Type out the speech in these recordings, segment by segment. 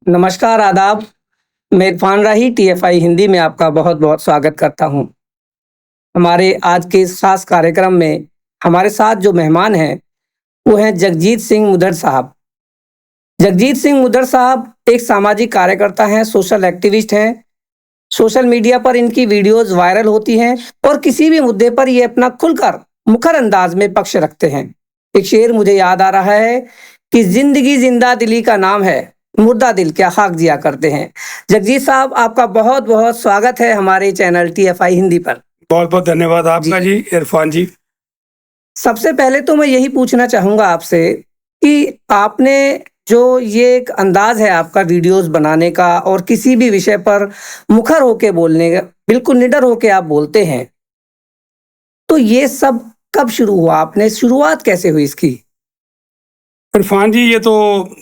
नमस्कार, आदाब। मैं इरफान राही टीएफआई हिंदी में आपका बहुत-बहुत स्वागत करता हूँ। हमारे आज के इस खास कार्यक्रम में हमारे साथ जो मेहमान हैं, वो हैं जगजीत सिंह मुदर साहब। जगजीत सिंह मुदर साहब एक सामाजिक कार्यकर्ता हैं, सोशल एक्टिविस्ट हैं। सोशल मीडिया पर इनकी वीडियोज़ वायरल होती हैं और किसी भी मुद्दे पर ये अपना खुलकर मुखर अंदाज में पक्ष रखते हैं। एक शेर मुझे याद आ रहा है कि ज़िंदगी ज़िंदा दिली का नाम है, मुर्दा दिल क्या खाक जिया करते हैं। जगजीत साहब, आपका बहुत-बहुत स्वागत है हमारे चैनल टीएफआई हिंदी पर। बहुत-बहुत धन्यवाद आपका जी, इरफान जी। सबसे पहले तो मैं यही पूछना चाहूँगा आपसे कि आपने जो ये एक अंदाज़ है आपका वीडियोज़ बनाने का और किसी भी विषय पर मुखर होके बोलने का, बिल्कुल निडर होके आप बोलते हैं। तो ये सब कब शुरू हुआ? आपने शुरुआत कैसे हुई इसकी? इरफान जी, ये तो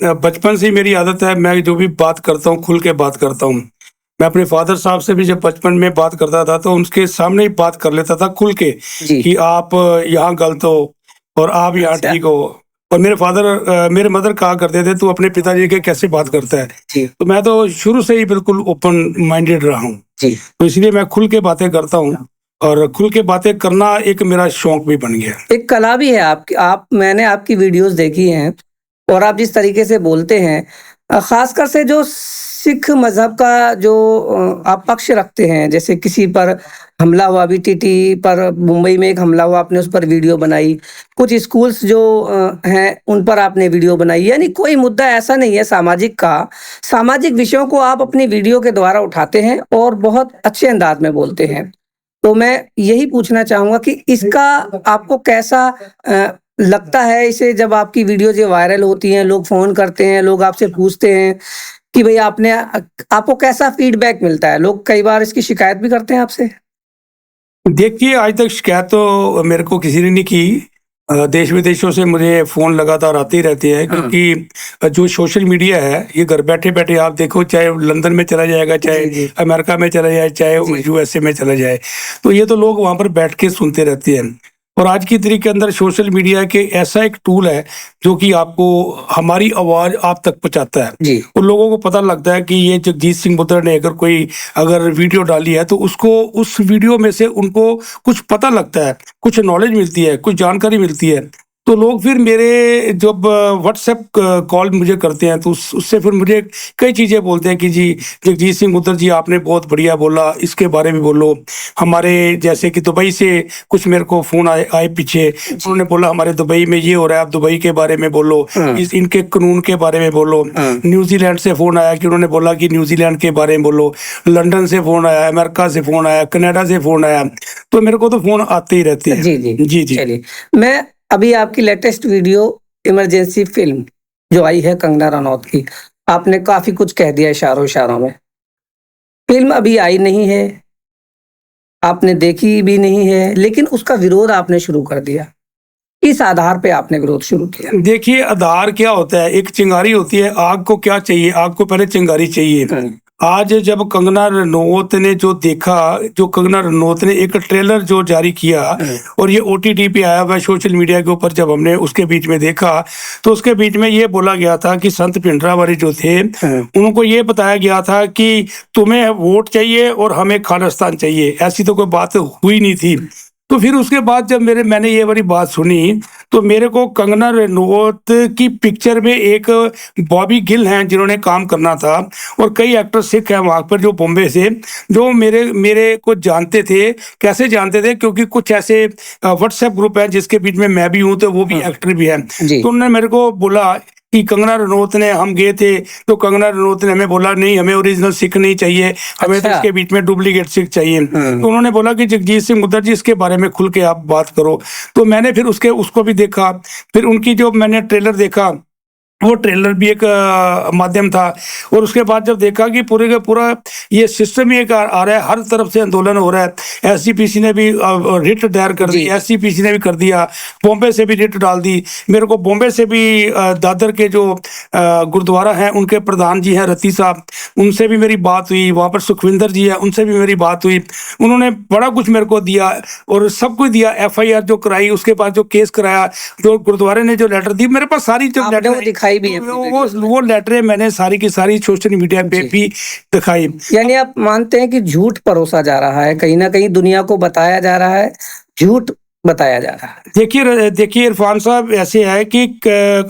बचपन से ही मेरी आदत है। मैं जो भी बात करता हूँ, खुल के बात करता हूँ। मैं अपने फ़ादर साहब से भी जब बचपन में बात करता था, तो उनके सामने ही बात कर लेता था खुल के जी। कि आप यहाँ गलत हो और आप यहाँ अच्छा। ठीक हो। और मेरे मदर कहा करते थे, "तू अपने पिताजी के कैसे बात करता है?" जी। तो मैं तो शुरू से ही बिल्कुल ओपन माइंडेड रहा हूँ। जी। तो इसलिए मैं खुल के बातें करता हूँ और खुल के बातें करना एक मेरा शौक भी बन गया। एक कला भी है आपकी। मैंने आपकी वीडियोज़ देखी हैं और आप जिस तरीके से बोलते हैं, ख़ासकर से जो सिख मज़हब का जो आप पक्ष रखते हैं, जैसे किसी पर हमला हुआ, अभी टीटी पर मुंबई में एक हमला हुआ, आपने उस पर वीडियो बनाई। कुछ स्कूल्स जो हैं, उन पर आपने वीडियो बनाई। यानी कोई मुद्दा ऐसा नहीं है सामाजिक का, सामाजिक विषयों को आप अपनी वीडियो के द्वारा उठाते हैं और बहुत अच्छे अंदाज़ में बोलते हैं। तो मैं यही पूछना चाहूँगा कि इसका आपको कैसा लगता है, इसे जब आपकी वीडियोज़ ये वायरल होती हैं, लोग फ़ोन करते हैं, लोग आपसे पूछते हैं कि भई आपको कैसा फ़ीडबैक मिलता है? लोग कई बार इसकी शिकायत भी करते हैं आपसे? देखिए, आज तक शिकायत तो मेरे को किसी ने नहीं की। देश-विदेशों से मुझे फ़ोन लगातार आते ही रहते हैं, हाँ। क्योंकि जो सोशल मीडिया है, ये घर बैठे-बैठे आप देखो, चाहे लंदन में चला जाएगा, चाहे जी, जी। अमेरिका में चला जाए, चाहे जी। यूएसए में चला जाए। तो ये तो लोग वहाँ पर बैठ के सुनते रहते हैं। और आज की तारीख के अंदर सोशल मीडिया के ऐसा एक टूल है, जो कि आपको हमारी आवाज़ आप तक पहुँचाता है। जी। और लोगों को पता लगता है कि ये जगजीत सिंह मुद्दर ने अगर वीडियो डाली है, तो उसको उस वीडियो में से उनको कुछ पता लगता है, कुछ नॉलेज मिलती है, कुछ जानकारी मिलती है। तो लोग फिर मेरे जब व्हाट्सएप कॉल मुझे करते हैं, तो उससे फिर मुझे कई चीज़ें बोलते हैं कि जी, जगजीत सिंह मुद्दर जी, आपने बहुत बढ़िया बोला, इसके बारे में बोलो। हमारे जैसे कि दुबई से कुछ मेरे को फ़ोन आए पीछे, उन्होंने बोला हमारे दुबई में ये हो रहा है, आप दुबई के बारे में बोलो, हाँ। इनके कानून के बारे में बोलो। हाँ। न्यूज़ीलैंड से फ़ोन आया कि उन्होंने बोला कि न्यूज़ीलैंड के बारे में बोलो। लंदन से फ़ोन आया, अमेरिका से फ़ोन आया, कनाडा से फ़ोन आया। तो मेरे को तो फ़ोन आते ही रहते हैं। जी, जी। जी, जी। चलिए, मैं अभी आपकी लेटेस्ट वीडियो इमरजेंसी फ़िल्म जो आई है कंगना रनौत की, आपने काफ़ी कुछ कह दिया इशारों-इशारों में। फ़िल्म अभी आई नहीं है, आपने देखी भी नहीं है, लेकिन उसका विरोध आपने शुरू कर दिया। किस आधार पे आपने विरोध शुरू किया? देखिए, आधार क्या होता है, एक चिंगारी होती है, आग को क्या चाहिए? आग को पहले चिंगारी चाहिए। हुँ। आज जब कंगना रनौत ने एक ट्रेलर जो जारी किया हुँ। और ये ओटीटी पे आया हुआ है, सोशल मीडिया के ऊपर जब हमने उसके बीच में देखा, तो उसके बीच में ये बोला गया था कि संत भिंडरावाले जो थे, उनको ये बताया गया था कि तुम्हें वोट चाहिए और हमें खालिस्तान चाहिए। ऐसी तो कोई बात हुई नहीं थी। तो फिर उसके बाद जब मैंने ये वाली बात सुनी, तो मेरे को कंगना रनौत की पिक्चर में एक बॉबी गिल हैं जिन्होंने काम करना था, और कई एक्टर सिख हैं वहाँ पर जो बॉम्बे से, जो मेरे मेरे को जानते थे। कैसे जानते थे? क्योंकि कुछ ऐसे व्हाट्सएप ग्रुप हैं जिसके बीच में मैं भी हूँ, तो वो भी एक्टर भी हैं। जी। तो उन्होंने मेरे को बोला कि कंगना रनौत ने, हम गए थे तो कंगना रनौत ने हमें बोला, नहीं, हमें ओरिजिनल सिख नहीं चाहिए, हमें तो अच्छा। इसके बीच में डुप्लीकेट सिख चाहिए। तो उन्होंने बोला कि जगजीत सिंह मुद्दर जी, इसके बारे में खुल के आप बात करो। तो मैंने फिर उसको भी देखा। फिर उनकी जो मैंने ट्रेलर देखा, वो ट्रेलर भी एक माध्यम था। और उसके बाद जब देखा कि पूरे का पूरा ये सिस्टम ही एक आ रहा है, हर तरफ से आंदोलन हो रहा है। एसजीपीसी ने भी रिट दायर कर दी, जी। एसजीपीसी ने भी कर दिया, बॉम्बे से भी रिट डाल दी। मेरे को बॉम्बे से भी दादर के जो गुरुद्वारा हैं, उनके प्रधान जी हैं रती साहब, उनसे भी मेरी बात हुई। वहाँ पर सुखविंदर जी हैं, उनसे भी मेरी बात हुई। उन्होंने बड़ा कुछ मेरे को दिया और सब कुछ दिया। एफआईआर जो कराई, उसके बाद जो केस कराया, जो गुरुद्वारे ने जो लेटर दी, मेरे पास सारी जो आपने लेटर वो दिखाई दिखाई भी है अपनी वीडियोस में। वो लेटरें मैंने सारी की सारी सोशल मीडिया पे जी। भी दिखाई। यानी आप मानते हैं कि झूठ परोसा जा रहा है, कहीं न कहीं दुनिया को बताया जा रहा है, झूठ बताया जा रहा है। देखिए इरफान साहब, ऐसे है कि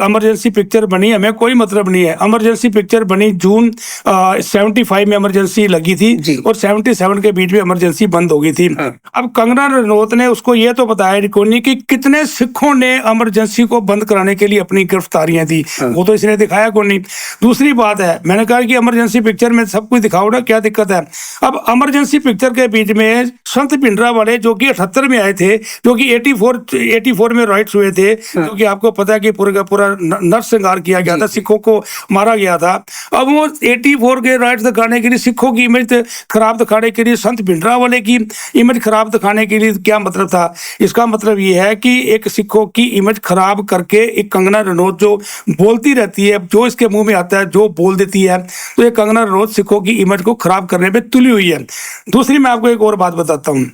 इमरजेंसी पिक्चर बनी, हमें कोई मतलब नहीं है। इमरजेंसी पिक्चर बनी जून 75 में इमरजेंसी लगी थी जी। और 77 के बीच में इमरजेंसी बंद हो गई थी। हाँ। अब कंगना रनौत ने उसको ये तो बताया नहीं कि कितने सिखों ने इमरजेंसी को बंद कराने के लिए अपनी गिरफ्तारियां दी, हाँ। वो तो इसने दिखाया को नहीं। दूसरी बात है, मैंने कहा कि इमरजेंसी पिक्चर में सब कुछ दिखाओ ना, क्या दिक्कत है। अब इमरजेंसी पिक्चर के बीच में संत भिंडरा वाले जो कि 78 में आए थे, जो कि 84 में राइट्स हुए थे, क्योंकि आपको पता है कि पूरा का पूरा नरसंहार किया गया था, सिखों को मारा गया था। अब वो 84 के राइट्स दिखाने के लिए, सिखों की इमेज खराब दिखाने के लिए, संत भिंडरा वाले की इमेज खराब दिखाने के लिए क्या मतलब था? इसका मतलब ये है कि एक सिखों की इमेज खराब करके एक कंगना रनौत जो बोलती रहती है, जो इसके मुंह में आता है जो बोल देती है, तो ये कंगना रनौत सिखों की इमेज को खराब करने पे तुली हुई है। दूसरी मैं आपको एक और बात बताता हूँ।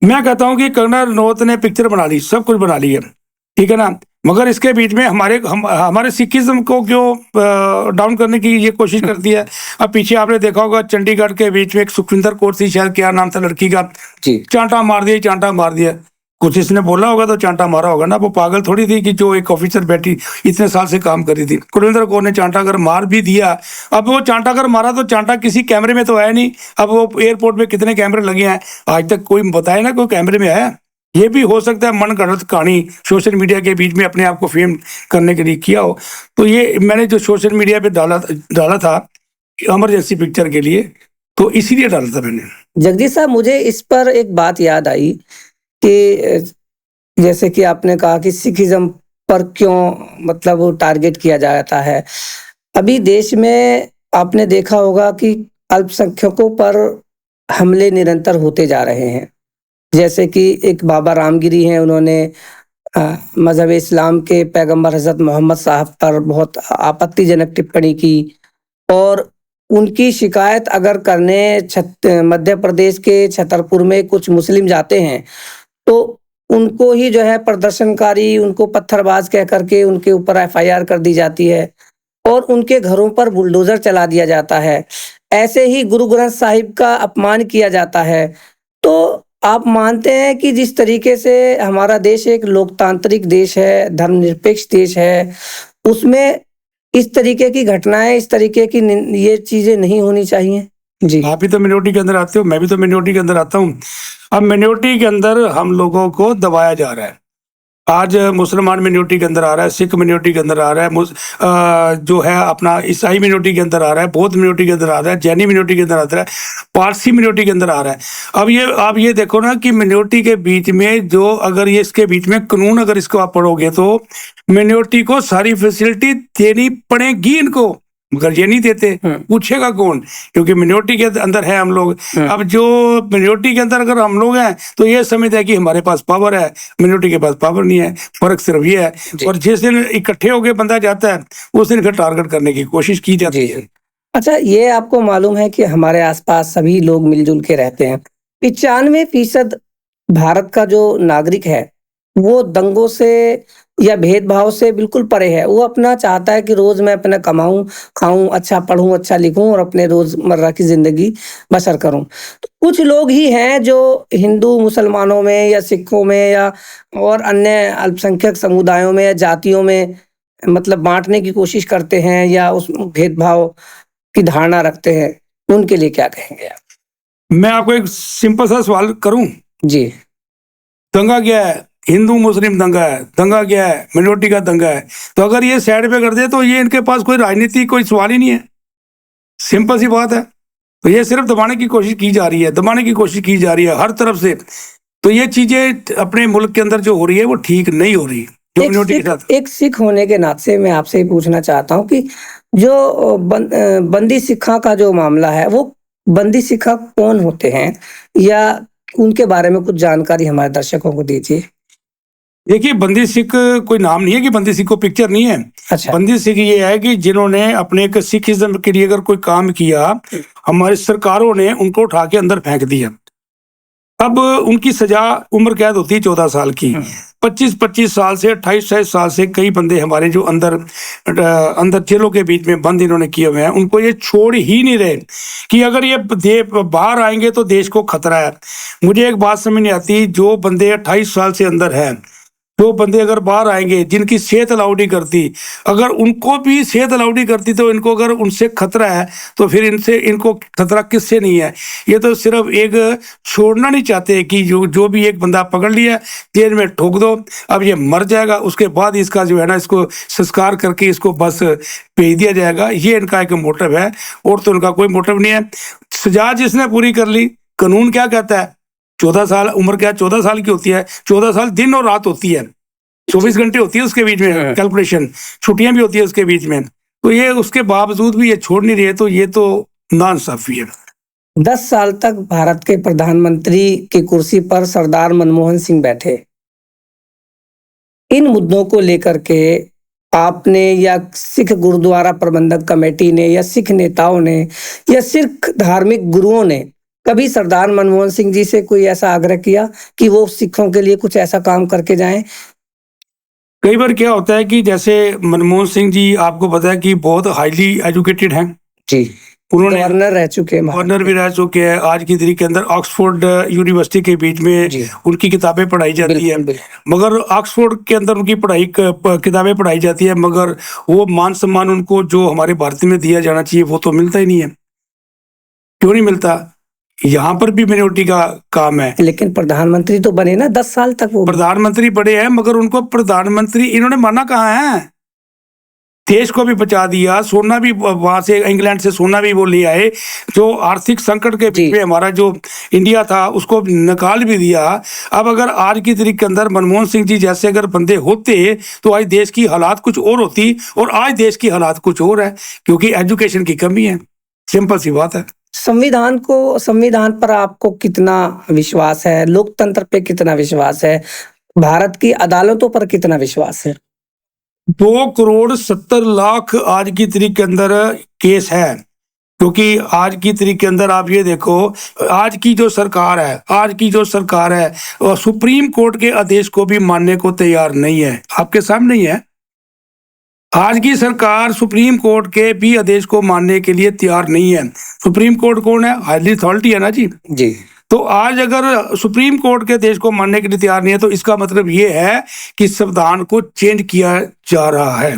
मैं कहता हूँ कि कंगना रनौत ने पिक्चर बना ली, सब कुछ बना ली है, ठीक है ना, मगर इसके बीच में हमारे सिखिज्म को क्यों डाउन करने की ये कोशिश करती है। अब पीछे आपने देखा होगा चंडीगढ़ के बीच में एक सुखविंदर कौर थी, शायद क्या नाम था लड़की का, जी। चांटा मार दिया, चांटा मार दिया। कुछ इसने बोला होगा तो चांटा मारा होगा ना, वो पागल थोड़ी थी कि जो एक ऑफिसर बैठी इतने साल से काम कर रही थी। कुलविंदर कौर ने चांटा अगर मार भी दिया, अब वो चांटा अगर मारा तो चांटा किसी कैमरे में तो आया नहीं। अब वो एयरपोर्ट पे कितने कैमरे लगे हैं, आज तक कोई बताए ना कोई कैमरे में आया। ये भी हो सकता है मनगढ़ंत कहानी सोशल मीडिया के बीच में अपने आप को फेम करने के लिए किया हो। तो ये मैंने जो सोशल मीडिया पे डाला था इमरजेंसी पिक्चर के लिए, तो इसीलिए डाला था मैंने। जगदीश साहब, मुझे इस पर एक बात याद आई कि जैसे कि आपने कहा कि सिखिज़्म पर क्यों मतलब वो टारगेट किया जाता है। अभी देश में आपने देखा होगा कि अल्पसंख्यकों पर हमले निरंतर होते जा रहे हैं। जैसे कि एक बाबा रामगिरी हैं, उन्होंने मज़हब इस्लाम के पैगंबर हज़रत मोहम्मद साहब पर बहुत आपत्तिजनक टिप्पणी की, और उनकी शिकायत अगर करने मध्य प्रदेश के छतरपुर में कुछ मुस्लिम जाते हैं, तो उनको ही जो है प्रदर्शनकारी, उनको पत्थरबाज कह करके उनके ऊपर एफआईआर कर दी जाती है और उनके घरों पर बुलडोज़र चला दिया जाता है। ऐसे ही गुरु ग्रंथ साहिब का अपमान किया जाता है। तो आप मानते हैं कि जिस तरीके से हमारा देश एक लोकतांत्रिक देश है, धर्मनिरपेक्ष देश है, उसमें इस तरीके की घटनाएँ, इस तरीके की ये चीज़ें नहीं होनी चाहिए? जी। आप भी तो मिनोरिटी के अंदर आते हो, मैं भी तो मिनोरिटी के अंदर आता हूँ। अब मिनोरिटी के अंदर हम लोगों को दबाया जा रहा है। आज मुसलमान मिनोरिटी के अंदर आ रहा है, सिख मिनोरिटी के अंदर आ रहा है, जो है अपना ईसाई मिनोरिटी के अंदर आ रहा है, बौद्ध मिनोरिटी के अंदर आ रहा है, जैनी मिनोरिटी के अंदर आता है, पारसी मिनोरिटी के अंदर आ रहा है। अब आप ये देखो ना कि मिनोरिटी के बीच में जो अगर ये इसके बीच में कानून अगर इसको आप पढ़ोगे तो मिनोरिटी को सारी फैसिलिटी देनी पड़ेगी इनको, मगर ये नहीं देते। पूछेगा कौन? क्योंकि मिनोरिटी के अंदर है हम लोग। अब जो मिनोरिटी के अंदर अगर हम लोग हैं तो ये समझते हैं कि हमारे पास पावर है, मिनोरिटी के पास पावर नहीं है। फर्क सिर्फ ये है। और जिस दिन इकट्ठे होकर बंदा जाता है उस दिन फिर टारगेट करने की कोशिश की जाती है। अच्छा, ये आपको मालूम है कि हमारे आसपास सभी लोग मिलजुल के रहते हैं। 95% भारत का जो नागरिक है वो दंगों से या भेदभाव से बिल्कुल परे है। वो अपना चाहता है कि रोज मैं अपना कमाऊं, खाऊं, अच्छा पढ़ूं, अच्छा लिखूं और अपने रोजमर्रा की जिंदगी बसर करूं। तो कुछ लोग ही हैं जो हिंदू मुसलमानों में या सिखों में या और अन्य अल्पसंख्यक समुदायों में या जातियों में मतलब बांटने की कोशिश करते हैं या उस भेदभाव की धारणा रखते हैं। उनके लिए क्या कहेंगे आप? मैं आपको एक सिंपल सा सवाल करूं, जी। दंगा क्या है? हिंदू मुस्लिम दंगा है। दंगा क्या है? मिनोरिटी का दंगा है। तो अगर ये साइड पे कर दे तो ये इनके पास कोई राजनीति कोई सवाल ही नहीं है। सिंपल सी बात है। तो ये सिर्फ दबाने की कोशिश की जा रही है, दबाने की कोशिश की जा रही है हर तरफ से। तो ये चीजें अपने मुल्क के अंदर जो हो रही है वो ठीक नहीं हो रही। जो मिनोरिटी के साथ एक सिख होने के नाते मैं आपसे ही पूछना चाहता हूँ कि जो बंदी सिखा का जो मामला है, वो बंदी सिखा कौन होते हैं या उनके बारे में कुछ जानकारी हमारे दर्शकों को दीजिए। देखिए, बंदी सिख कोई नाम नहीं है कि बंदी सिख को पिक्चर नहीं है। अच्छा। बंदी सिख ये है कि जिन्होंने अपने एक सिखिज्म के लिए अगर कोई काम किया, हमारी सरकारों ने उनको उठा के अंदर फेंक दिया। अब उनकी सजा उम्र कैद होती है 14 साल की। 25-25 साल से 28-28 साल से कई बंदे हमारे जो अंदर जेलों के बीच में बंद इन्होंने किए हुए हैं, उनको ये छोड़ ही नहीं रहे कि अगर ये बाहर आएंगे तो देश को खतरा है। मुझे एक बात समझ नहीं आती, जो बंदे 28 साल से अंदर हैं, जो बंदे अगर बाहर आएंगे जिनकी सेहत अलाउड नहीं करती, अगर उनको भी सेहत अलाउड नहीं करती तो इनको अगर उनसे खतरा है तो फिर इनको खतरा किससे नहीं है। ये तो सिर्फ एक छोड़ना नहीं चाहते कि जो भी एक बंदा पकड़ लिया जेल में ठोक दो, अब ये मर जाएगा, उसके बाद इसका जो है ना इसको संस्कार करके इसको बस भेज दिया जाएगा। ये इनका एक मोटिव है, और तो इनका कोई मोटिव नहीं है। सजा जिसने पूरी कर ली, कानून क्या कहता है, 14 साल उम्र क्या 14 साल की होती है, 14 साल दिन और रात होती है, 24 घंटे होती है उसके बीच में कैलकुलेशन, छुट्टियां भी होती है उसके बीच में, तो ये उसके बावजूद भी ये छोड़ नहीं रहे, तो ये तो नाइंसाफी है। 10 साल तक भारत के प्रधानमंत्री की कुर्सी पर सरदार मनमोहन सिंह बैठे। इन मुद्दों को लेकर के आपने या सिख गुरुद्वारा प्रबंधक कमेटी ने या सिख नेताओं ने या सिख धार्मिक गुरुओं ने कभी सरदार मनमोहन सिंह जी से कोई ऐसा आग्रह किया कि वो सिखों के लिए कुछ ऐसा काम करके जाएं? कई बार क्या होता है कि जैसे मनमोहन सिंह जी, आपको पता है कि बहुत हाईली एजुकेटेड हैं जी, उन्होंने गवर्नर रह चुके हैं, गवर्नर भी रह चुके हैं। आज की तारीख के अंदर ऑक्सफोर्ड यूनिवर्सिटी के बीच में जी, उनकी किताबें पढ़ाई जाती है, मगर ऑक्सफोर्ड के अंदर उनकी किताबें पढ़ाई जाती है, मगर वो मान सम्मान उनको जो हमारे भारत में दिया जाना चाहिए वो तो मिलता ही नहीं है। क्यों नहीं मिलता? यहाँ पर भी मिनोरिटी का काम है। लेकिन प्रधानमंत्री तो बने ना 10 साल तक, वो प्रधानमंत्री बड़े हैं, मगर उनको प्रधानमंत्री इन्होंने माना कहाँ है? देश को भी बचा दिया, सोना भी वहां से इंग्लैंड से सोना भी वो ले आए, जो आर्थिक संकट के बीच में हमारा जो इंडिया था उसको निकाल भी दिया। अब अगर आज की तारीख के अंदर मनमोहन सिंह जी जैसे अगर बंदे होते तो आज देश की हालात कुछ और होती, और आज देश की हालात कुछ और है, क्योंकि एजुकेशन की कमी है, सिंपल सी बात है। संविधान पर आपको कितना विश्वास है? लोकतंत्र पे कितना विश्वास है? भारत की अदालतों पर कितना विश्वास है? 2,70,00,000 आज की तारीख के अंदर केस है, क्योंकि आज की तारीख के अंदर आप ये देखो, आज की जो सरकार है सुप्रीम कोर्ट के आदेश को भी मानने को तैयार नहीं है। आपके सामने ही है, आज की सरकार सुप्रीम कोर्ट के भी आदेश को मानने के लिए तैयार नहीं है। सुप्रीम कोर्ट कौन है? हाईली अथॉरिटी है ना जी। तो आज अगर सुप्रीम कोर्ट के आदेश को मानने के लिए तैयार नहीं है, तो इसका मतलब ये है कि संविधान को चेंज किया जा रहा है।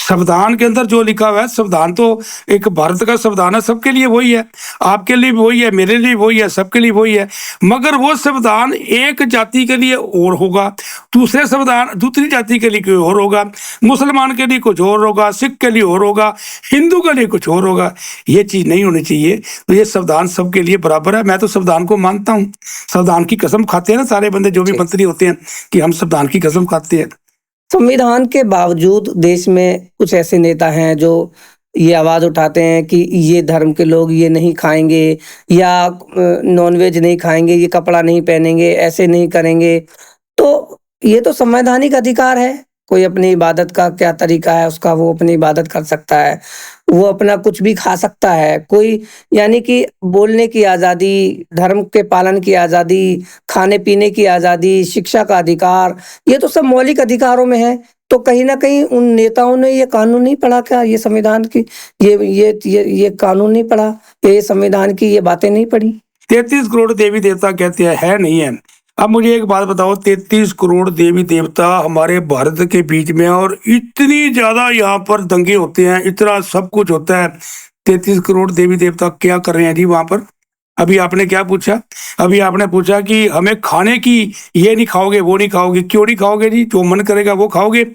संविधान के अंदर जो लिखा हुआ है, संविधान तो एक भारत का संविधान है, सबके लिए वही है, आपके लिए भी वही है, मेरे लिए वही है, सबके लिए वही है, मगर वो संविधान एक जाति के लिए और होगा, दूसरी जाति के लिए कोई और होगा, मुसलमान के लिए कुछ और होगा, सिख के लिए और होगा, हिंदू के लिए कुछ और होगा। ये चीज नहीं होनी चाहिए। तो ये संविधान सबके लिए बराबर है। मैं तो संविधान को मानता हूँ, संविधान की कसम खाते हैं ना सारे बंदे जो भी मंत्री होते हैं कि हम संविधान की कसम खाते हैं। संविधान के बावजूद देश में कुछ ऐसे नेता हैं जो ये आवाज उठाते हैं कि ये धर्म के लोग ये नहीं खाएंगे, या नॉनवेज नहीं खाएंगे, ये कपड़ा नहीं पहनेंगे, ऐसे नहीं करेंगे। तो ये तो संवैधानिक अधिकार है, कोई अपनी इबादत का क्या तरीका है उसका, वो अपनी इबादत कर सकता है, वो अपना कुछ भी खा सकता है। कोई यानी कि बोलने की आज़ादी, धर्म के पालन की आज़ादी, खाने-पीने की आज़ादी, शिक्षा का अधिकार, ये तो सब मौलिक अधिकारों में है। तो कहीं न कहीं उन नेताओं ने ये कानून नहीं पढ़ा क्या? ये संविधान की ये कानून नहीं पढ़ा? ये संविधान की ये बातें नहीं पढ़ी? 33 करोड़ देवी देवता कहते हैं, है नहीं है? अब मुझे एक बात बताओ, 33 करोड़ देवी देवता हमारे भारत के बीच में, और इतनी ज्यादा यहाँ पर दंगे होते हैं, इतना सब कुछ होता है, 33 करोड़ देवी देवता क्या कर रहे हैं जी वहां पर? अभी आपने क्या पूछा? अभी आपने पूछा कि हमें खाने की, ये नहीं खाओगे, वो नहीं खाओगे। क्यों नहीं खाओगे जी? जो मन करेगा वो खाओगे।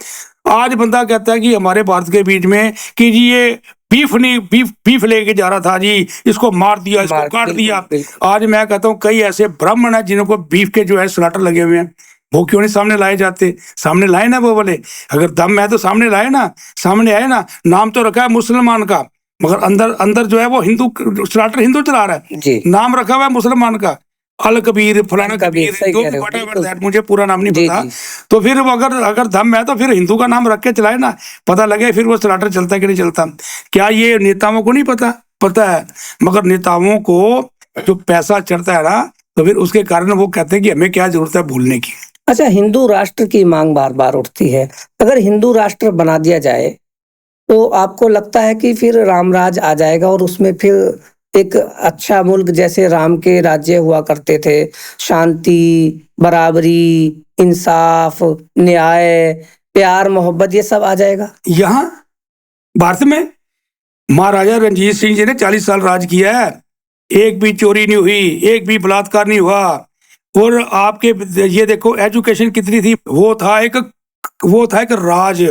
आज बंदा कहता है कि हमारे भारत के बीच में कि जी ये बीफ लेके जा रहा था जी, इसको मार दिया, इसको काट दिया। आज मैं कहता हूँ कई ऐसे ब्राह्मण है जिनको बीफ के जो है स्लाटर लगे हुए हैं, वो क्यों नहीं सामने लाए जाते? सामने लाए ना वो वाले, अगर दम है तो सामने लाए ना, सामने आए ना। नाम तो रखा है मुसलमान का, मगर अंदर जो है वो हिंदू स्लाटर हिंदू चला रहा है, नाम रखा हुआ है मुसलमान का, अल कबीर, फलाना कबीर, जो भी व्हाटएवर दैट, मुझे पूरा नाम नहीं पता। तो फिर अगर दम है तो फिर हिंदू का नाम रख के चलाए ना, पता लगे फिर वो स्लाटर चलता है कि नहीं चलता। क्या ये नेताओं को नहीं पता? पता है, मगर नेताओं को जो पैसा चढ़ता है ना, तो फिर उसके कारण वो कहते हैं कि हमें क्या जरूरत है भूलने की। अच्छा, हिंदू राष्ट्र की मांग बार-बार उठती है। अगर हिंदू राष्ट्र बना दिया जाए, तो आपको लगता है कि फिर राम-राज आ जाएगा और उसमें फिर एक अच्छा मुल्क जैसे राम के राज्य हुआ करते थे, शांति, बराबरी, इंसाफ, न्याय, प्यार, मोहब्बत ये सब आ जाएगा? यहाँ भारत में महाराजा रणजीत सिंह जी ने 40 साल राज किया है, एक भी चोरी नहीं हुई, एक भी बलात्कार नहीं हुआ। और आपके ये देखो एजुकेशन कितनी थी, वो था एक राज।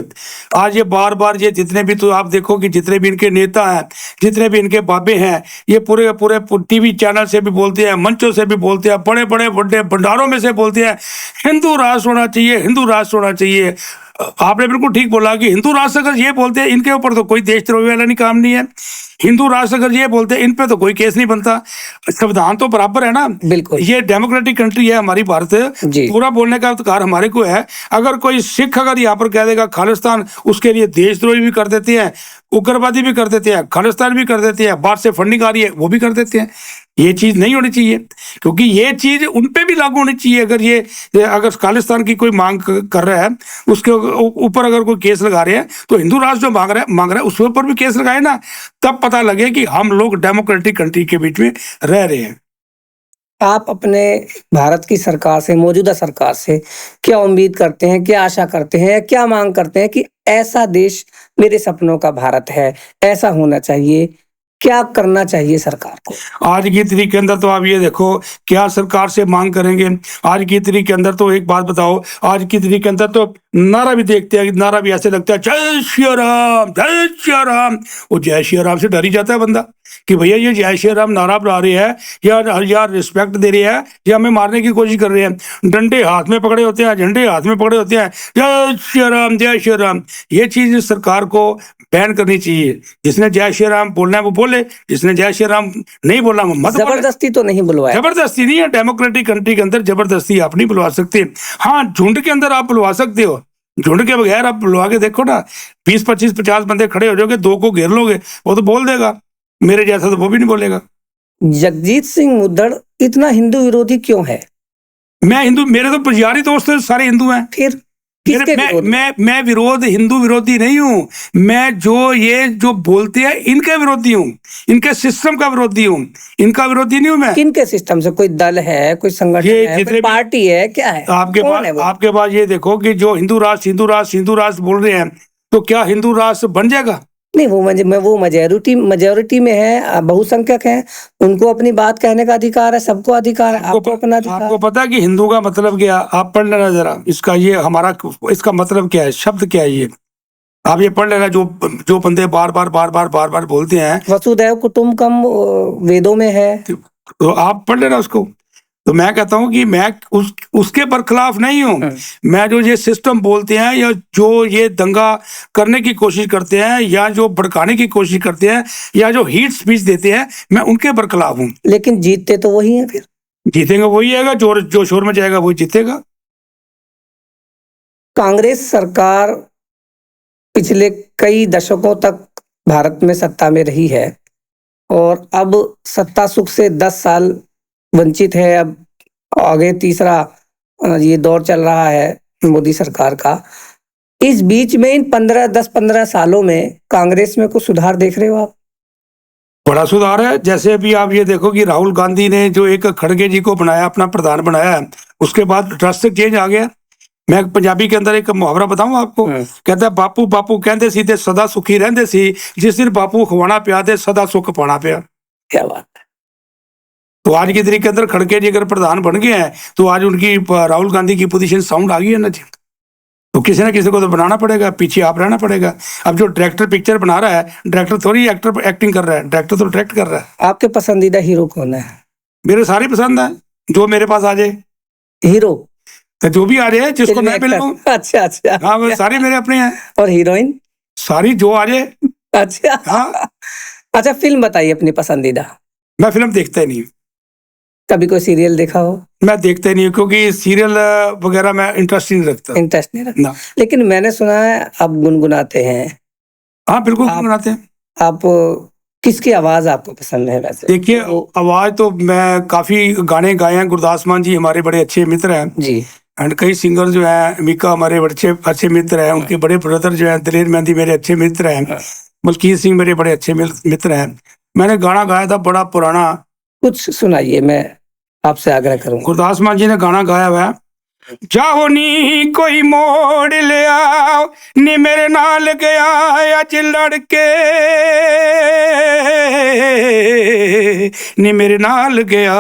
आज ये बार बार ये जितने भी, तो आप देखो कि जितने भी इनके नेता हैं, जितने भी इनके बाबे हैं, ये पूरे पूरे टीवी चैनल से भी बोलते हैं, मंचों से भी बोलते हैं, बड़े बड़े बड़े भंडारों में से बोलते हैं हिंदू राष्ट्र होना चाहिए, हिंदू राष्ट्र होना चाहिए। आपने बिल्कुल ठीक बोला कि हिंदू राष्ट्र अगर ये बोलते हैं, इनके ऊपर तो कोई देशद्रोही वाला नहीं काम नहीं है। हिंदू राष्ट्र अगर ये बोलते हैं, इन पे तो कोई केस नहीं बनता। संविधान तो बराबर है ना, बिल्कुल। ये डेमोक्रेटिक कंट्री है हमारी भारत, जी। पूरा बोलने का अधिकार हमारे को है। अगर कोई सिख अगर यहाँ पर कह देगा खालिस्तान, उसके लिए देशद्रोही भी कर देते हैं, उग्रवादी भी कर देते हैं, खालिस्तान भी कर देते हैं, बाहर से फंडिंग आ रही है वो भी कर देते हैं। ये चीज नहीं होनी चाहिए, क्योंकि ये चीज उन पे भी लागू होनी चाहिए। अगर खालिस्तान की कोई मांग कर रहा है, उसके ऊपर अगर कोई केस लगा रहे हैं, तो हिंदू राष्ट्र जो मांग रहा है उसके ऊपर भी केस लगाए ना, तब पता लगे कि हम लोग डेमोक्रेटिक कंट्री के बीच में रह रहे हैं। आप अपने भारत की सरकार से, मौजूदा सरकार से क्या उम्मीद करते हैं, क्या आशा करते हैं, या क्या मांग करते हैं कि ऐसा देश मेरे सपनों का भारत है, ऐसा होना चाहिए? क्या करना चाहिए सरकार को? आज की तारीख के अंदर तो आप ये देखो, क्या सरकार से मांग करेंगे। आज की तारीख के अंदर तो एक बात बताओ, आज की तारीख के अंदर तो नारा भी देखते हैं, नारा भी ऐसे लगता है जय श्री राम, जय श्री राम। वो जय श्री राम से डर ही जाता है बंदा कि भैया ये जय श्री राम नारा बुला रहे हैं, या रिस्पेक्ट दे रहे हैं, या हमें मारने की कोशिश कर रहे हैं। डंडे हाथ में पकड़े होते हैं, झंडे हाथ में पकड़े होते हैं, जय श्री राम, जय श्री राम। ये चीज सरकार को बैन करनी चाहिए। जिसने जय श्री राम बोलना है वो बोले, जिसने जय श्री राम नहीं बोलना वो मत बोले। जबरदस्ती तो नहीं बुलवाए। जबरदस्ती नहीं है, डेमोक्रेटिक कंट्री के अंदर जबरदस्ती आप नहीं बुलवा सकते। हाँ, झुंड के अंदर आप बुलवा सकते हो, झुंड के बगैर आप बुलवा के देखो ना, 20 25 50 बंदे खड़े हो जाओगे, 2 को घेर लोगे, वो तो बोल देगा, मेरे जैसा तो वो भी नहीं बोलेगा। जगजीत सिंह मुद्दड़ इतना हिंदू विरोधी क्यों है? मैं हिंदू, मेरे तो यारी दोस्त सारे हिंदू हैं। फिर किसके विरोध? मैं विरोध हिंदू विरोधी नहीं हूँ, मैं जो बोलते हैं इनके विरोधी हूँ, इनके सिस्टम का विरोधी हूँ, इनका विरोधी नहीं हूँ मैं। किनके सिस्टम से? कोई दल है, कोई संगठन है, कोई पार्टी है, क्या है? आपके पास ये देखो कि जो हिंदू राष्ट्र बोल रहे हैं, तो क्या हिंदू राष्ट्र बन जाएगा? नहीं, वो मेजॉरिटी में है, बहुसंख्यक है, उनको अपनी बात कहने का अधिकार है, सबको अधिकार है, आपको अपना अधिकार। आपको पता है कि हिंदू का मतलब क्या? आप पढ़ लेना जरा, इसका मतलब क्या है, शब्द क्या है ये, आप ये पढ़ लेना। जो बंदे बार बार बोलते हैं वसुधैव कुटुंबकम वेदों में है, तो आप पढ़ लेना उसको। तो मैं कहता हूं कि मैं उसके बरखिलाफ नहीं हूं। मैं जो ये सिस्टम बोलते हैं, या जो ये दंगा करने की कोशिश करते हैं, या जो भड़काने की कोशिश करते हैं, या जो हीट स्पीच देते हैं, मैं उनके बरखिलाफ हूं। लेकिन जीतते तो वही हैं। फिर जीतेंगे वही आएगा, जो शोर में जाएगा वही जीतेगा। कांग्रेस सरकार पिछले कई दशकों तक भारत में सत्ता में रही है, और अब सत्ता सुख से 10 साल वंचित है। अब आगे तीसरा ये दौर चल रहा है मोदी सरकार का। इस बीच में इन 10-15 सालों में कांग्रेस में कुछ सुधार देख रहे हो आप? बड़ा सुधार है। जैसे अभी आप ये देखो कि राहुल गांधी ने जो एक खड़गे जी को बनाया, अपना प्रधान बनाया, उसके बाद ड्रास्टिक चेंज आ गया। मैं पंजाबी के अंदर एक मुहावरा बताऊं आपको, कहता है बापू बापू कहते सी ते सदा सुखी रहंदे सी, जिस दिन बापू खवाना पिया ते सदा सुख पाना पिया। क्या बात है। तो आज की तारीख के अंदर खड़गे जी अगर प्रधान बन गए हैं, तो आज उनकी राहुल गांधी की पोजीशन साउंड आ गई है ना जी। तो किसी ना किसी को तो बनाना पड़ेगा, पीछे आप रहना पड़ेगा। अब जो डायरेक्टर पिक्चर बना रहा है, डायरेक्टर थोड़ी एक्टिंग कर रहा है, डायरेक्टर तो डायरेक्ट कर रहा है। आपके पसंदीदा हीरो कौन है? मेरे सारे पसंद है, जो मेरे पास आ जाए। हीरो तो जो भी आ जाए, जिसको मैं मिल लूं। अच्छा। हाँ, वो सारे मेरे अपने हैं। और हीरोइन? सारी जो आ जाए। अच्छा। हाँ। अच्छा, फिल्म बताइए अपनी पसंदीदा। मैं फिल्म देखता ही नहीं। कभी कोई सीरियल देखा हो? मैं देखता ही नहीं, क्योंकि सीरियल वगैरह में इंटरेस्ट नहीं रखता। इंटरेस्ट नहीं रखता ना। लेकिन मैंने सुना है आप गुनगुनाते हैं। हाँ बिल्कुल गुनगुनाते हैं। आप किसकी आवाज़ आपको पसंद है वैसे? देखिए, तो आवाज़ तो मैं काफ़ी गाने गाए हैं, गुरदास मान जी हमारे बड़े अच्छे मित्र हैं जी, एंड कई सिंगर जो हैं, मीका हमारे बड़े अच्छे अच्छे मित्र हैं, उनके बड़े ब्रदर जो हैं दलेर मेहंदी मेरे अच्छे मित्र हैं, हाँ। मलकीत सिंह मेरे बड़े अच्छे मित्र हैं। मैंने गाना गाया था बड़ा पुराना, कुछ सुनाइए, मैं आपसे आग्रह करूँगा। गुरदास मान जी ने गाना गाया हुआ है, जाओ नी कोई मोड़ ले आओ नी मेरे नाल गया अज लड़के नी मेरे नाल गया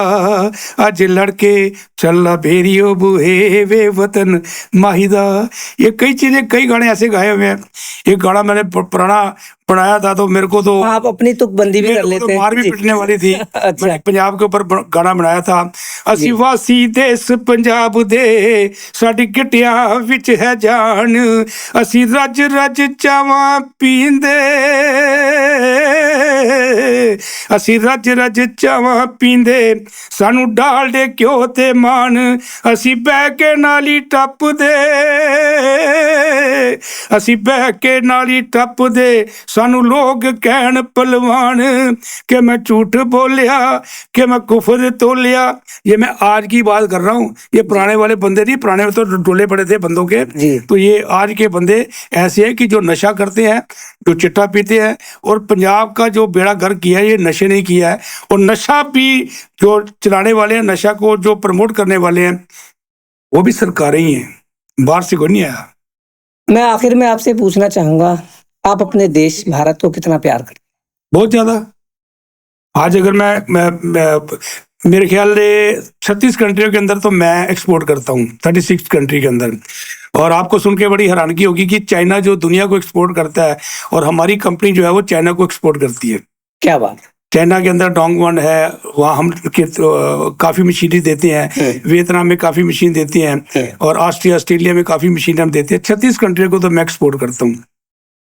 अज लड़के चला भेरियो बुहे वे वतन माहिदा। ये कई चीजें कई गाने ऐसे गाए हुए हैं। एक गाना मैंने पुराना बनाया था तो मेरे को तो आप अपनी तुकबंदी भी कर मेरे को तो लेते हैं। मार भी जी। पिटने वाली थी। अच्छा। मैंने पंजाब के ऊपर गाना बनाया था, जी। ਅਸੀਂ ਵਾਸੀ ਦੇਸ ਪੰਜਾਬ ਦੇ ਸਾਡੀ ਗਿੱਟਿਆਂ ਵਿੱਚ ਹੈ ਜਾਨ, ਅਸੀਂ ਰੱਜ ਰੱਜ ਚਾਵਾਂ ਪੀਂਦੇ, ਅਸੀਂ ਰੱਜ ਰੱਜ ਚਾਵਾਂ ਪੀਂਦੇ, ਸਾਨੂੰ ਡਾਲਡੇ ਘਿਓ ਤੇ ਮਾਨ, ਅਸੀਂ ਬਹਿ ਕੇ ਨਾਲੀ ਟੱਪਦੇ, ਅਸੀਂ ਬਹਿ ਕੇ ਨਾਲੀ ਟੱਪਦੇ, ਸਾਨੂੰ ਲੋਕ ਕਹਿਣ ਪਹਿਲਵਾਨ कि मैं झूठ बोलिया कि मैं कुफर तोलिया। ये मैं आज की बात कर रहा हूँ, ये पुराने वाले बंदे नहीं, पुराने तो डोले पड़े थे बंदों के। जी। तो ये आज के बंदे ऐसे हैं कि जो नशा करते हैं, जो चिट्टा पीते हैं, और पंजाब का जो बेड़ा गर्क किया है ये नशे नहीं किया है। और नशा भी जो चलाने वाले हैं, नशा को जो प्रमोट करने वाले हैं, वो भी सरकारें ही हैं, बाहर से कोई नहीं आया। मैं आखिर में आपसे पूछना चाहूँगा, आप अपने देश भारत को कितना प्यार करते हैं? बहुत ज़्यादा। आज अगर मैं मेरे ख्याल से 36 कंट्रियों के अंदर तो मैं एक्सपोर्ट करता हूँ, 36 कंट्री के अंदर। और आपको सुन के बड़ी हैरानगी होगी कि चाइना जो दुनिया को एक्सपोर्ट करता है और हमारी कंपनी जो है वो चाइना को एक्सपोर्ट करती है। क्या बात है! चाइना के अंदर डोंगवन है, वहाँ हम काफ़ी मशीनरी देते हैं, वियतनाम में काफ़ी मशीन देते हैं, और ऑस्ट्रेलिया में काफ़ी मशीन हम देते हैं। 36 कंट्री को तो मैं एक्सपोर्ट करता हूँ।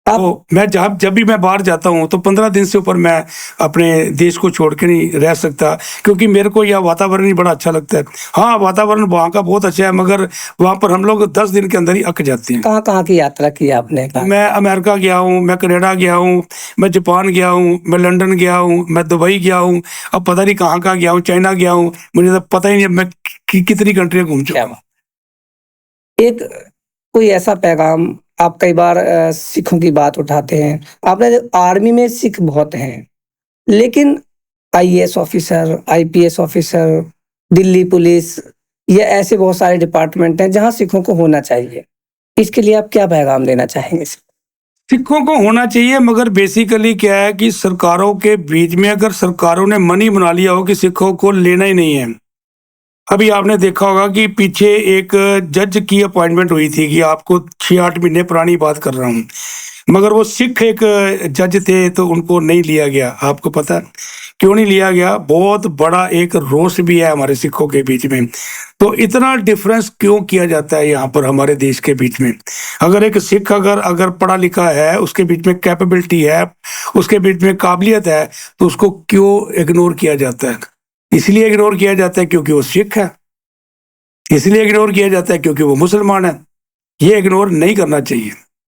तो मैं जब भी मैं बाहर जाता हूँ तो 15 दिन से ऊपर मैं अपने देश को छोड़ के नहीं रह सकता, क्योंकि मेरे को यह वातावरण ही बड़ा अच्छा लगता है। हाँ, वातावरण वहाँ का बहुत अच्छा है, मगर वहाँ पर हम लोग 10 दिन के अंदर ही अक जाते हैं। कहाँ-कहाँ की यात्रा की आपने? मैं अमेरिका गया हूँ, मैं कनाडा गया हूँ, मैं जापान गया हूँ, मैं लंदन गया हूँ, मैं दुबई गया हूँ, अब पता नहीं कहाँ गया हूँ, चाइना गया हूँ, मुझे तो पता ही नहीं मैं कितनी कंट्रियाँ घूम चुका हूँ। एक कोई ऐसा पैगाम, आप कई बार सिखों की बात उठाते हैं, आपने आर्मी में सिख बहुत हैं, लेकिन IAS officer, IPS officer, Delhi police, ये ऐसे बहुत सारे डिपार्टमेंट हैं जहाँ सिखों को होना चाहिए। इसके लिए आप क्या पैगाम देना चाहेंगे? सिखों को होना चाहिए, मगर बेसिकली क्या है कि सरकारों के बीच में अगर सरकारों ने मन ही बना लिया हो कि सिखों को लेना ही नहीं है। अभी आपने देखा होगा कि पीछे एक जज की अपॉइंटमेंट हुई थी, कि आपको 6-8 महीने पुरानी बात कर रहा हूँ, मगर वो सिख एक जज थे तो उनको नहीं लिया गया। आपको पता है क्यों नहीं लिया गया? बहुत बड़ा एक रोष भी है हमारे सिखों के बीच में। तो इतना डिफरेंस क्यों किया जाता है यहाँ पर हमारे देश के बीच में? अगर एक सिख अगर पढ़ा लिखा है, उसके बीच में कैपेबिलिटी है, उसके बीच में काबिलियत है, तो उसको क्यों इग्नोर किया जाता है? इसलिए इग्नोर किया जाता है क्योंकि वो सिख है, इसलिए इग्नोर किया जाता है क्योंकि वो मुसलमान है। ये इग्नोर नहीं करना चाहिए।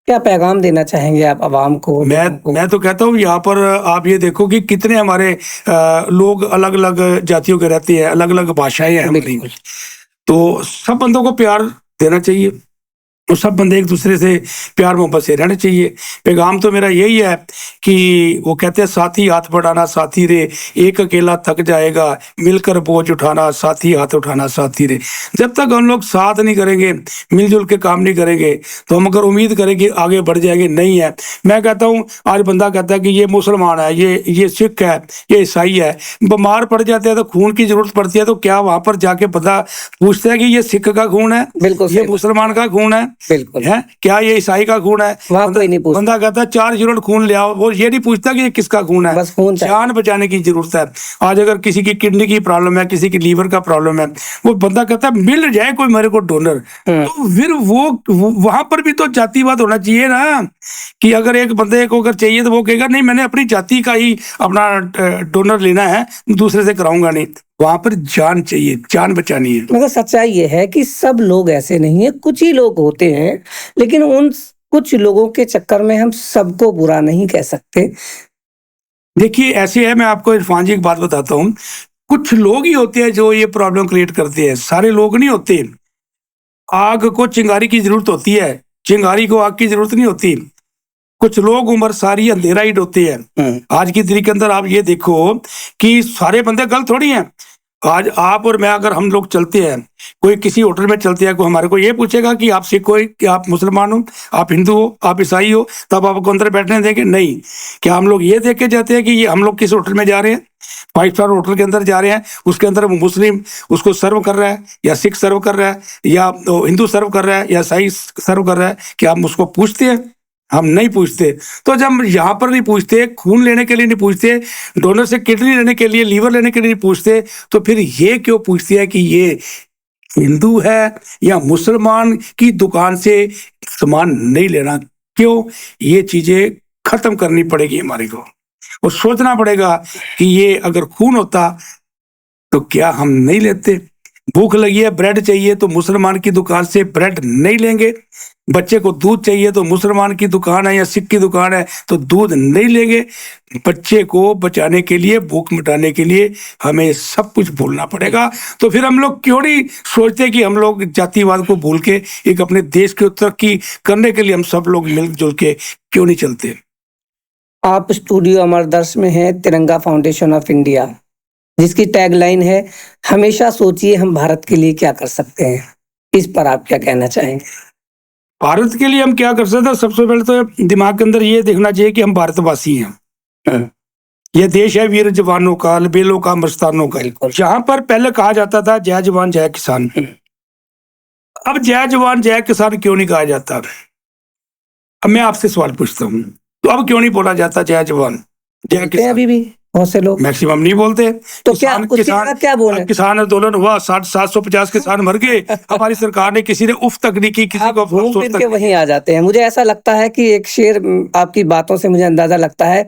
क्या पैगाम देना चाहेंगे आप आवाम को? मैं तो कहता हूँ यहाँ पर आप ये देखो कि कितने हमारे लोग अलग अलग जातियों के रहते हैं, अलग अलग भाषाएं हैं हमारी, तो सब बंदों को प्यार देना चाहिए और सब बंदे एक दूसरे से प्यार मोहब्बत से रहने चाहिए। पैगाम तो मेरा यही है कि वो कहते हैं साथी हाथ बढ़ाना साथी रे, एक अकेला थक जाएगा, मिलकर बोझ उठाना साथी हाथ उठाना साथी रे। जब तक हम लोग साथ नहीं करेंगे, मिलजुल के काम नहीं करेंगे, तो हम अगर उम्मीद करें कि आगे बढ़ जाएंगे, नहीं है। मैं कहता हूँ आज बंदा कहता है कि ये मुसलमान है, ये सिख है, ये ईसाई है, बीमार पड़ जाते हैं तो खून की जरूरत पड़ती है, तो क्या वहां पर जाके बंदा पूछता है कि ये सिख का खून है, बिल्कुल ये मुसलमान का खून है, बिल्कुल है क्या ये ईसाई का खून है? वहाँ कोई नहीं पूछता। बंदा कहता है 4 यूनिट खून ले आओ, वो ये नहीं पूछता कि ये किसका खून है, बस खून चाहिए। जान बचाने की जरूरत है। आज अगर किसी की किडनी की प्रॉब्लम है, किसी की लीवर का प्रॉब्लम है, वो बंदा कहता है मिल जाए कोई मेरे को डोनर, तो फिर वो वहां पर भी तो जातिवाद होना चाहिए ना, कि अगर एक बंदे को अगर चाहिए तो वो कहेगा नहीं मैंने अपनी जाति का ही अपना डोनर लेना है, दूसरे से कराऊंगा नहीं। वहां पर जान चाहिए, जान बचानी है। मगर सच्चाई ये है कि सब लोग ऐसे नहीं है, कुछ ही लोग होते हैं, लेकिन उन कुछ लोगों के चक्कर में हम सबको बुरा नहीं कह सकते। देखिए ऐसे है, मैं आपको इरफान जी एक बात बताता हूँ, कुछ लोग ही होते हैं जो ये प्रॉब्लम क्रिएट करते हैं, सारे लोग नहीं होते। आग को चिंगारी की ज़रूरत होती है, चिंगारी को आग की ज़रूरत नहीं होती। कुछ लोग उम्र सारी अंधेरा ही ढोते हैं। आज की तारीख के अंदर आप ये देखो कि सारे बंदे गलत थोड़ी हैं। आज आप और मैं अगर हम लोग चलते हैं, कोई किसी होटल में चलते हैं, कोई हमारे को ये पूछेगा कि आप सिख हो, कि आप मुसलमान हो, आप हिंदू हो, आप ईसाई हो, तब आपको अंदर बैठने देंगे? नहीं। क्या हम लोग ये देख के जाते हैं कि ये हम लोग किस होटल में जा रहे हैं, 5 स्टार होटल के अंदर जा रहे हैं, उसके अंदर वो मुस्लिम उसको सर्व कर रहा है, या सिख सर्व कर रहा है, या हिंदू सर्व कर रहा है, या ईसाई सर्व कर रहा है, क्या हम उसको पूछते हैं? हम नहीं पूछते। तो जब यहाँ पर नहीं पूछते, खून लेने के लिए नहीं पूछते, डोनर से किडनी लेने के लिए, लीवर लेने के लिए नहीं पूछते, तो फिर ये क्यों पूछते हैं कि ये हिंदू है या मुसलमान की दुकान से सामान नहीं लेना? क्यों? ये चीजें खत्म करनी पड़ेगी हमारे को, और सोचना पड़ेगा कि ये अगर खून होता तो क्या हम नहीं लेते? भूख लगी है, ब्रेड चाहिए, तो मुसलमान की दुकान से ब्रेड नहीं लेंगे। बच्चे को दूध चाहिए, तो मुसलमान की दुकान है या सिख की दुकान है तो दूध नहीं लेंगे। बच्चे को बचाने के लिए, भूख मिटाने के लिए हमें सब कुछ भूलना पड़ेगा। तो फिर हम लोग क्यों नहीं सोचते कि हम लोग जातिवाद को भूल के एक अपने देश की तरक्की करने के लिए हम सब लोग मिलजुल के क्यों नहीं चलते? आप स्टूडियो अमरदर्श में हैं, तिरंगा फाउंडेशन ऑफ इंडिया, जिसकी टैगलाइन है, हमेशा सोचिए हम भारत के लिए क्या कर सकते हैं। इस पर आप क्या कहना चाहेंगे? भारत के लिए हम क्या कर सकते हैं? सबसे पहले तो दिमाग के अंदर ये देखना चाहिए कि हम भारतवासी हैं। यह देश है वीर जवानों का, अलबेलों का, मस्तानों का। जहां पर पहले कहा जाता था जय जवान जय किसान, अब जय जवान जय किसान क्यों नहीं कहा जाता? अब मैं आपसे सवाल पूछता हूँ, तो अब क्यों नहीं बोला जाता जय जवान जय किसान? अभी भी बहुत से लोग मैक्सिमम नहीं बोलते। तो क्या बोले? किसान आंदोलन हुआ, 750 किसान मर गए, हमारी सरकार ने, किसी ने उफ तक नहीं की, किसी को घूम फिर के वहीं आ जाते हैं। मुझे ऐसा लगता है कि एक शेर, आपकी बातों से मुझे अंदाजा लगता है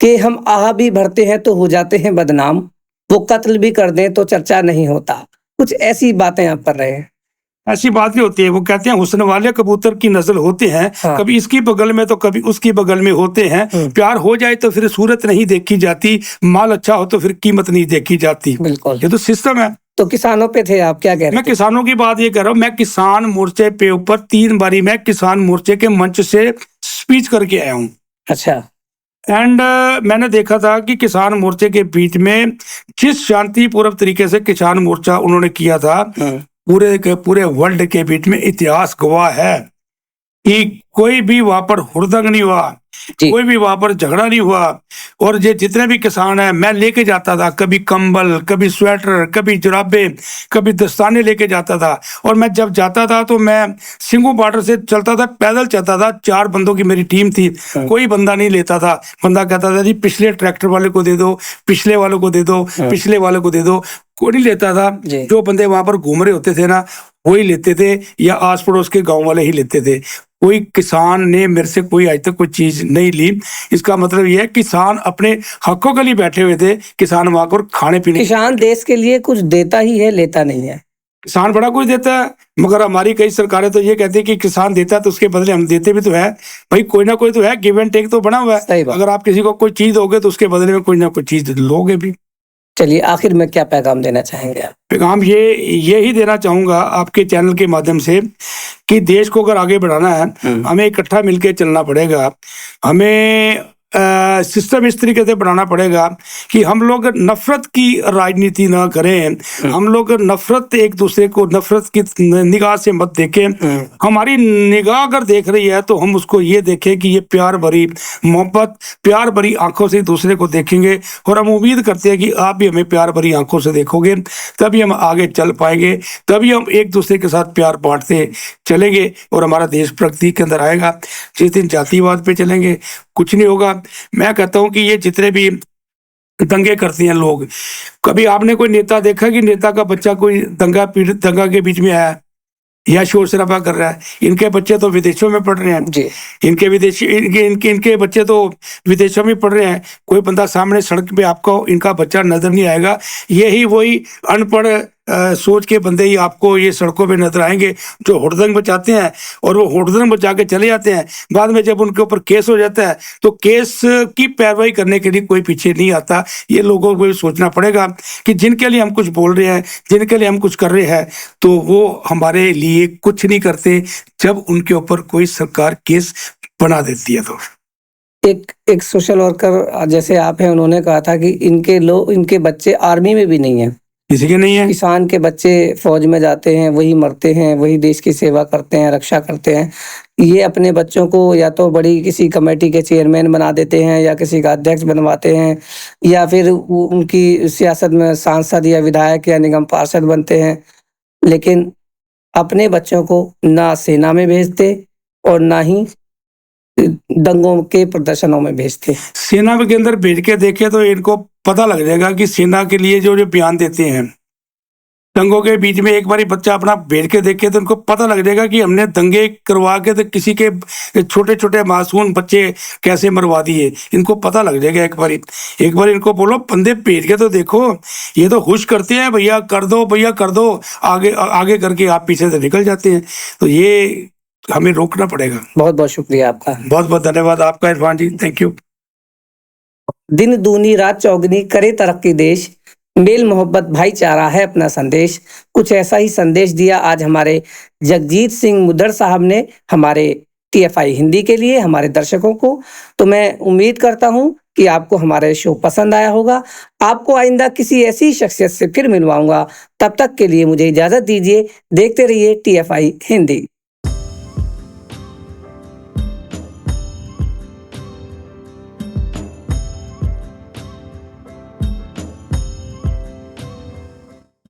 कि हम आह भी भरते हैं तो हो जाते हैं बदनाम, वो कत्ल भी कर दें तो चर्चा नहीं होता। कुछ ऐसी बातें आप कर रहे हैं। ऐसी बात नहीं होती है। वो कहते हैं हुस्न वाले कबूतर की नस्ल होते हैं। हाँ। कभी इसकी बगल में तो कभी उसकी बगल में होते हैं। प्यार हो जाए तो फिर सूरत नहीं देखी जाती, माल अच्छा हो तो फिर कीमत नहीं देखी जाती। बिल्कुल, ये तो सिस्टम है। तो किसानों पे थे आप, क्या कह रहे हैं? मैं किसानों की बात ये कर रहा हूँ। मैं किसान मोर्चे पे ऊपर 3 बारी मैं किसान मोर्चे के मंच से स्पीच करके आया हूँ। अच्छा। एंड मैंने देखा था कि किसान मोर्चे के बीच में जिस शांतिपूर्वक तरीके से किसान मोर्चा उन्होंने किया था, पूरे के पूरे वर्ल्ड के बीच में इतिहास गवाह है कि कोई भी वहां पर हुड़दंग नहीं हुआ, कोई भी वहां पर झगड़ा नहीं हुआ। और ये जितने भी किसान हैं, मैं लेके जाता था, कभी कंबल, कभी स्वेटर, कभी जुराबे, कभी दस्ताने लेके जाता था। और मैं जब जाता था तो मैं सिंगू बॉर्डर से चलता था, पैदल चलता था। 4 बंदों की मेरी टीम थी, कोई बंदा नहीं लेता था। बंदा कहता था जी पिछले ट्रैक्टर वाले को दे दो, पिछले वाले को दे दो, पिछले वाले को दे दो। कोई नहीं लेता था। जो बंदे वहां पर घूम रहे होते थे ना, वही लेते थे, या आस पड़ोस के गांव वाले ही लेते थे। कोई किसान ने मेरे से कोई आज तक कोई चीज नहीं ली। इसका मतलब यह है किसान अपने हकों के लिए बैठे हुए थे। किसान वहां पर खाने पीने, किसान देश के लिए कुछ देता ही है, लेता नहीं है। किसान बड़ा कुछ देता है, मगर हमारी कई सरकारें तो ये कहती है कि किसान देता है तो उसके बदले हम देते भी तो है। भाई कोई ना कोई तो है, गिव एंड टेक तो बना हुआ है। अगर आप किसी को कोई चीज दोगे तो उसके बदले में कोई ना कोई चीज लोगे भी। चलिए, आखिर में क्या पैगाम देना चाहेंगे आप? पैगाम ये ही देना चाहूंगा आपके चैनल के माध्यम से कि देश को अगर आगे बढ़ाना है, हमें इकट्ठा मिलकर चलना पड़ेगा। हमें सिस्टम इस तरीके से बनाना पड़ेगा कि हम लोग नफरत की राजनीति ना करें। हम लोग नफरत, एक दूसरे को नफरत की निगाह से मत देखें। हमारी निगाह अगर देख रही है तो हम उसको ये देखें कि ये प्यार भरी मोहब्बत, प्यार भरी आंखों से दूसरे को देखेंगे। और हम उम्मीद करते हैं कि आप भी हमें प्यार भरी आंखों से देखोगे, तभी हम आगे चल पाएंगे, तभी हम एक दूसरे के साथ प्यार बांटते चलेंगे और हमारा देश प्रगति के अंदर आएगा। जिस दिन जातिवाद पे चलेंगे कुछ नहीं होगा। मैं कहता हूं कि ये जितने भी दंगे करते हैं लोग, कभी आपने कोई नेता देखा कि नेता का बच्चा कोई दंगा के बीच में आया या शोर शराबा कर रहा है? इनके बच्चे तो विदेशों में पढ़ रहे हैं जी। इनके बच्चे तो विदेशों में पढ़ रहे हैं। कोई बंदा सामने सड़क पे आपको इनका बच्चा नजर नहीं आएगा। यही वही अनपढ़ सोच के बंदे ही आपको ये सड़कों पे नजर आएंगे, जो हुड़दंग मचाते हैं और वो हुड़दंग मचा के चले जाते हैं। बाद में जब उनके ऊपर केस हो जाता है तो केस की पैरवाई करने के लिए कोई पीछे नहीं आता। ये लोगों को भी सोचना पड़ेगा कि जिनके लिए हम कुछ बोल रहे हैं, जिनके लिए हम कुछ कर रहे हैं, तो वो हमारे लिए कुछ नहीं करते जब उनके ऊपर कोई सरकार केस बना देती है। तो एक एक सोशल वर्कर जैसे आप हैं, उन्होंने कहा था कि इनके बच्चे आर्मी में भी नहीं हैं। किसी के नहीं है। किसान के बच्चे फौज में जाते हैं, वही मरते हैं, वही देश की सेवा करते हैं, रक्षा करते हैं। ये अपने बच्चों को या तो बड़ी किसी कमेटी के चेयरमैन बना देते हैं या किसी का अध्यक्ष बनवाते हैं, या फिर वो उनकी सियासत में सांसद या विधायक या निगम पार्षद बनते हैं। लेकिन अपने बच्चों को ना सेना में भेजते और ना ही दंगों के प्रदर्शनों में भेजते। सेना के अंदर भेज के देखे तो इनको पता लग जाएगा कि सेना के लिए जो बयान देते हैं, दंगों के बीच में एक बारी बच्चा अपना भेज के देखे तो उनको पता लग जाएगा कि हमने दंगे करवा के तो किसी के छोटे छोटे मासूम बच्चे कैसे मरवा दिए। इनको पता लग जाएगा एक बार इनको बोलो बंदे भेज के तो देखो। ये तो खुश करते हैं, भैया कर दो, भैया कर दो, आगे आगे करके आप पीछे से निकल जाते हैं। तो ये हमें रोकना पड़ेगा। बहुत बहुत शुक्रिया आपका। बहुत बहुत धन्यवाद आपका इरफान जी, थैंक यू। दिन दूनी रात चौगनी करे तरक्की देश, मेल मोहब्बत भाईचारा है अपना संदेश। कुछ ऐसा ही संदेश दिया आज हमारे जगजीत सिंह मुद्दड़ साहब ने हमारे TFI हिंदी के लिए, हमारे दर्शकों को। तो मैं उम्मीद करता हूं कि आपको हमारा शो पसंद आया होगा। आपको आइंदा किसी ऐसी शख्सियत से फिर मिलवाऊंगा। तब तक के लिए मुझे इजाजत दीजिए। देखते रहिए TFI हिंदी।